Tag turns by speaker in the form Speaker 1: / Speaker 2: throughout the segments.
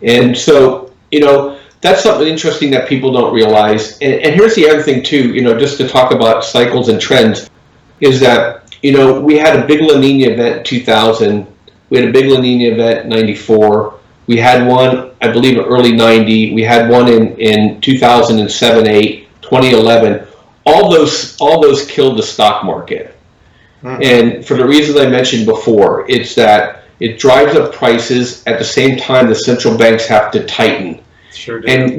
Speaker 1: And so, that's something interesting that people don't realize. And here's the other thing too, just to talk about cycles and trends, is that, we had a big La Nina event in 2000. We had a big La Nina event in 94. We had one, I believe, in early 90. We had one in 2007, 8, 2011. All those killed the stock market. Mm-hmm. And for the reasons I mentioned before, it's that it drives up prices. At the same time, the central banks have to tighten.
Speaker 2: Sure do.
Speaker 1: And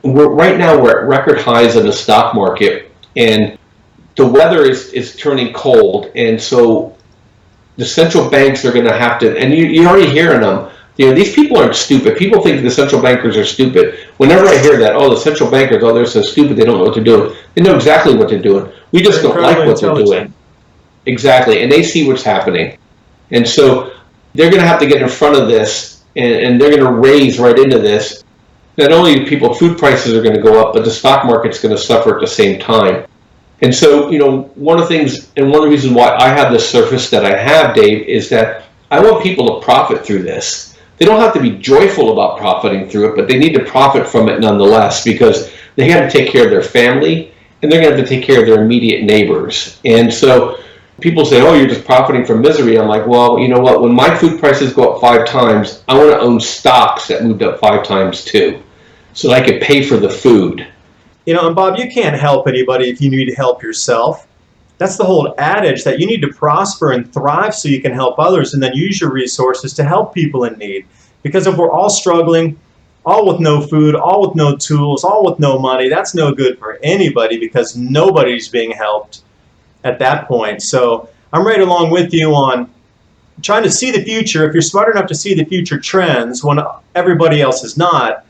Speaker 1: we're right now we're at record highs in the stock market, and the weather is turning cold, and so the central banks are going to have to. And you're already hearing them. These people aren't stupid. People think the central bankers are stupid. Whenever I hear that, the central bankers, they're so stupid, they don't know what they're doing. They know exactly what they're doing. We just don't like what they're doing. Exactly, and they see what's happening, and so they're going to have to get in front of this, and they're going to raise right into this. Not only food prices are going to go up, but the stock market's going to suffer at the same time. And so, one of the things, and one of the reasons why I have this surface that I have, Dave, is that I want people to profit through this. They don't have to be joyful about profiting through it, but they need to profit from it nonetheless, because they have to take care of their family, and they're going to have to take care of their immediate neighbors. And so people say, you're just profiting from misery. I'm like, well, you know what? When my food prices go up 5 times, I want to own stocks that moved up 5 times too, so that I could pay for the food.
Speaker 2: And Bob, you can't help anybody if you need to help yourself. That's the whole adage, that you need to prosper and thrive so you can help others, and then use your resources to help people in need. Because if we're all struggling, all with no food, all with no tools, all with no money, that's no good for anybody, because nobody's being helped at that point. So I'm right along with you on trying to see the future. If you're smart enough to see the future trends when everybody else is not,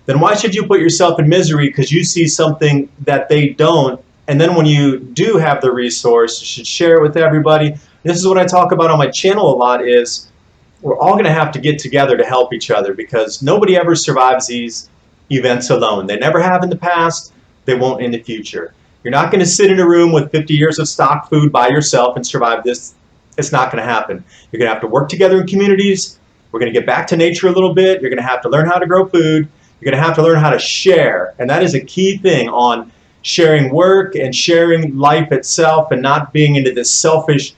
Speaker 2: then why should you put yourself in misery because you see something that they don't? And then when you do have the resource, you should share it with everybody. This is what I talk about on my channel a lot, is we're all going to have to get together to help each other, because nobody ever survives these events alone. They never have in the past. They won't in the future. You're not going to sit in a room with 50 years of stock food by yourself and survive this. It's not going to happen. You're going to have to work together in communities. We're going to get back to nature a little bit. You're going to have to learn how to grow food. You're going to have to learn how to share. And that is a key thing on sharing work and sharing life itself, and not being into this selfish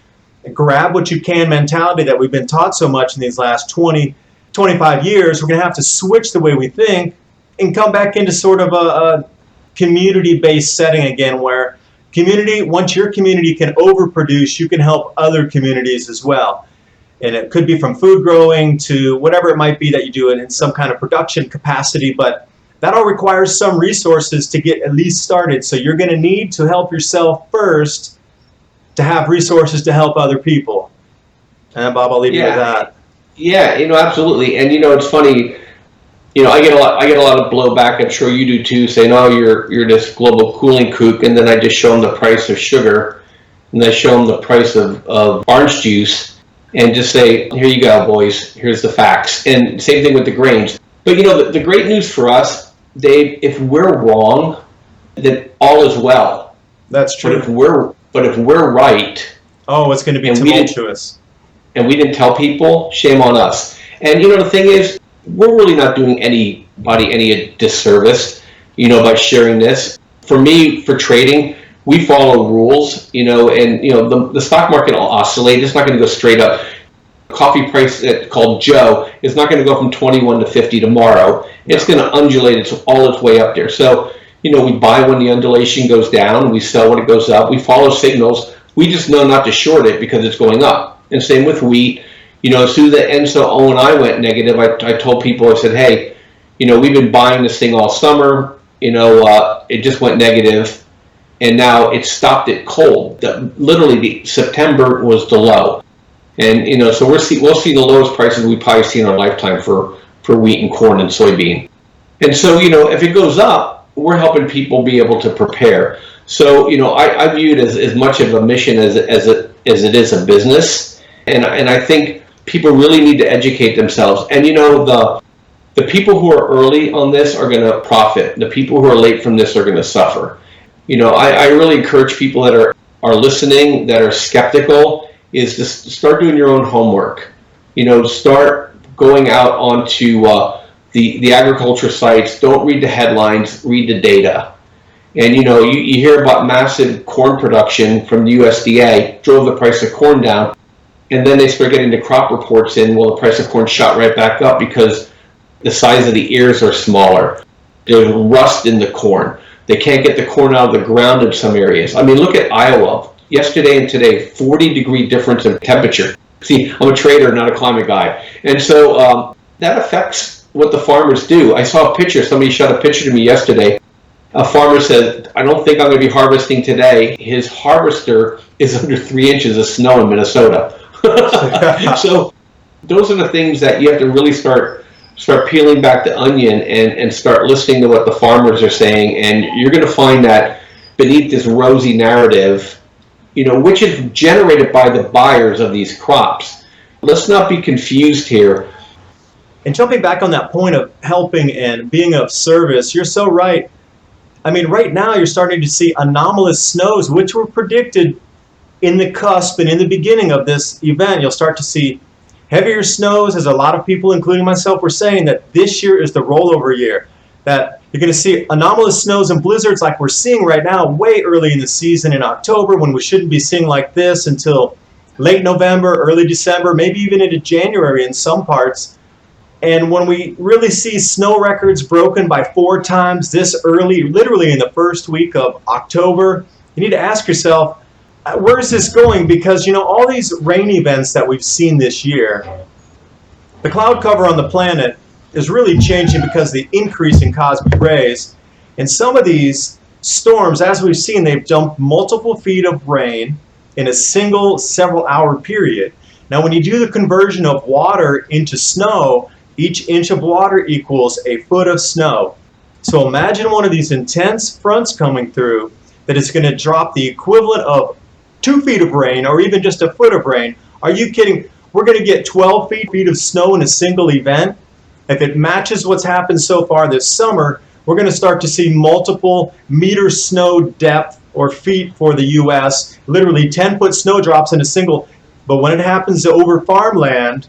Speaker 2: grab what you can mentality that we've been taught so much in these last 20, 25 years. We're going to have to switch the way we think and come back into sort of a community-based setting again, where once your community can overproduce, you can help other communities as well. And it could be from food growing to whatever it might be that you do it in some kind of production capacity, but that all requires some resources to get at least started. So you're going to need to help yourself first to have resources to help other people. And Bob, I'll leave you with that.
Speaker 1: Yeah, absolutely. And it's funny, I get a lot of blowback. I'm sure you do too, saying, "Oh, you're this global cooling kook," and then I just show them the price of sugar, and I show them the price of orange juice, and just say, "Here you go, boys. Here's the facts." And same thing with the grains. But the great news for us, Dave, if we're wrong, then all is well.
Speaker 2: That's true.
Speaker 1: But if we're right,
Speaker 2: it's going to be tumultuous.
Speaker 1: And we didn't tell people, shame on us. And the thing is, we're really not doing anybody any disservice, by sharing this. For me, for trading, we follow rules, and the stock market will oscillate. It's not going to go straight up. Coffee price called Joe is not going to go from 21 to 50 tomorrow. It's going to undulate all its way up there. So, we buy when the undulation goes down. We sell when it goes up. We follow signals. We just know not to short it because it's going up. And same with wheat. As soon as the ENSO and I went negative, I told people, I said, hey, we've been buying this thing all summer. It just went negative, and now it stopped it cold. Literally, September was the low. And, so we'll see the lowest prices we probably see in our lifetime for wheat and corn and soybean. And so, if it goes up, we're helping people be able to prepare. So, I view it as much of a mission as it is a business. And I think people really need to educate themselves. And, the people who are early on this are going to profit. The people who are late from this are going to suffer. I really encourage people that are listening, that are skeptical, is to start doing your own homework. Start going out onto the agriculture sites, don't read the headlines, read the data. And you hear about massive corn production from the USDA, drove the price of corn down, and then they start getting the crop reports in, well, the price of corn shot right back up because the size of the ears are smaller. There's rust in the corn. They can't get the corn out of the ground in some areas. I mean, look at Iowa. Yesterday and today, 40-degree difference in temperature. See, I'm a trader, not a climate guy. And so that affects what the farmers do. I saw a picture. Somebody shot a picture to me yesterday. A farmer said, I don't think I'm going to be harvesting today. His harvester is under 3 inches of snow in Minnesota. So those are the things that you have to really start peeling back the onion and start listening to what the farmers are saying. And you're going to find that beneath this rosy narrative, which is generated by the buyers of these crops. Let's not be confused here.
Speaker 2: And jumping back on that point of helping and being of service, you're so right. I mean, right now you're starting to see anomalous snows, which were predicted in the cusp and in the beginning of this event. You'll start to see heavier snows, as a lot of people, including myself, were saying that this year is the rollover year, that you're going to see anomalous snows and blizzards like we're seeing right now way early in the season in October, when we shouldn't be seeing like this until late November, early December, maybe even into January in some parts. And when we really see snow records broken by 4 times this early, literally in the first week of October, you need to ask yourself, where is this going? Because, all these rain events that we've seen this year, the cloud cover on the planet is really changing because of the increase in cosmic rays. And some of these storms, as we've seen, they've dumped multiple feet of rain in a single several-hour period. Now, when you do the conversion of water into snow, each inch of water equals a foot of snow. So imagine one of these intense fronts coming through that is going to drop the equivalent of 2 feet of rain or even just a foot of rain. Are you kidding? We're going to get 12 feet of snow in a single event. If it matches what's happened so far this summer, we're going to start to see multiple meter snow depth or feet for the U.S., literally 10-foot snow drops in a single. But when it happens over farmland,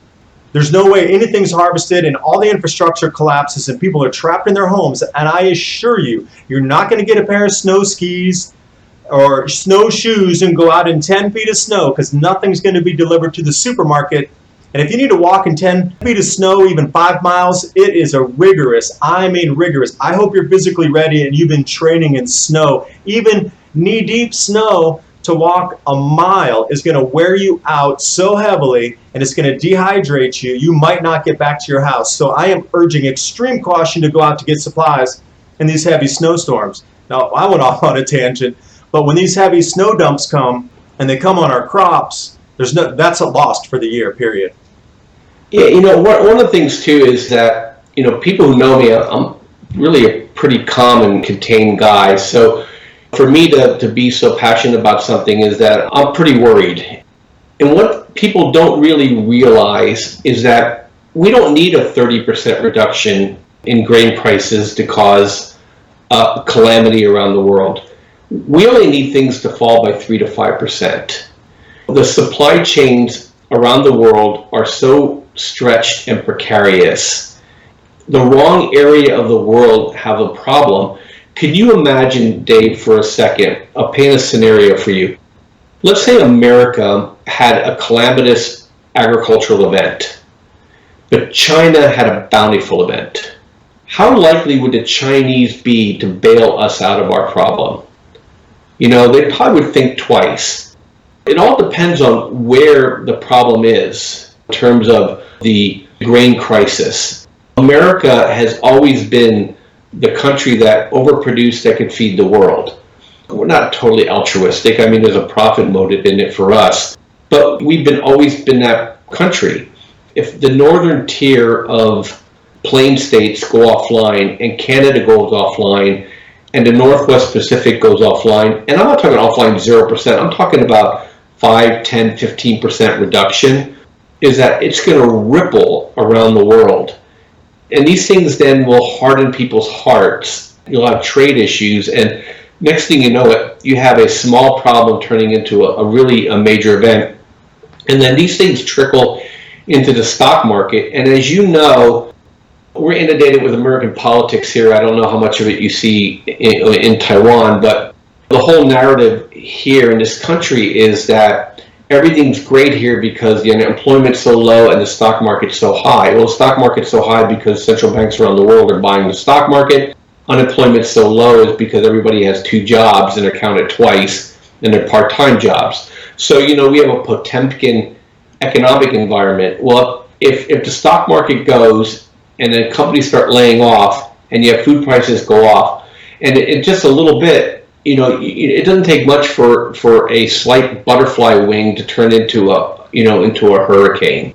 Speaker 2: there's no way anything's harvested and all the infrastructure collapses and people are trapped in their homes. And I assure you, you're not going to get a pair of snow skis or snowshoes and go out in 10 feet of snow, because nothing's going to be delivered to the supermarket. And if you need to walk in 10 feet of snow, even 5 miles, it is a rigorous, rigorous. I hope you're physically ready and you've been training in snow. Even knee-deep snow to walk a mile is going to wear you out so heavily, and it's going to dehydrate you. You might not get back to your house. So I am urging extreme caution to go out to get supplies in these heavy snowstorms. Now, I went off on a tangent, but when these heavy snow dumps come and they come on our crops, that's a loss for the year, period.
Speaker 1: Yeah, one of the things too is that, people who know me, I'm really a pretty calm and contained guy. So for me to be so passionate about something is that I'm pretty worried. And what people don't really realize is that we don't need a 30% reduction in grain prices to cause a calamity around the world. We only need things to fall by 3 to 5%. The supply chains around the world are so stretched and precarious. The wrong area of the world have a problem. Can you imagine, Dave, for a second, I'll paint a scenario for you. Let's say America had a calamitous agricultural event, but China had a bountiful event. How likely would the Chinese be to bail us out of our problem? They probably would think twice. It all depends on where the problem is in terms of the grain crisis. America has always been the country that overproduced that could feed the world. We're not totally altruistic. There's a profit motive in it for us, but we've always been that country. If the northern tier of plain states go offline and Canada goes offline and the Northwest Pacific goes offline, and I'm not talking offline 0%, I'm talking about 5, 10, 15% reduction, is that it's going to ripple around the world. And these things then will harden people's hearts. You'll have trade issues, and next thing you know it, you have a small problem turning into a major event. And then these things trickle into the stock market. And as you know, we're inundated with American politics here. I don't know how much of it you see in Taiwan, but the whole narrative here in this country is that everything's great here because the unemployment's so low and the stock market's so high. Well, the stock market's so high because central banks around the world are buying the stock market. Unemployment's so low is because everybody has two jobs and are counted twice, and they're part-time jobs. So, we have a Potemkin economic environment. Well, if the stock market goes and then companies start laying off and you have food prices go off, and it just a little bit, it doesn't take much for a slight butterfly wing to turn into a hurricane.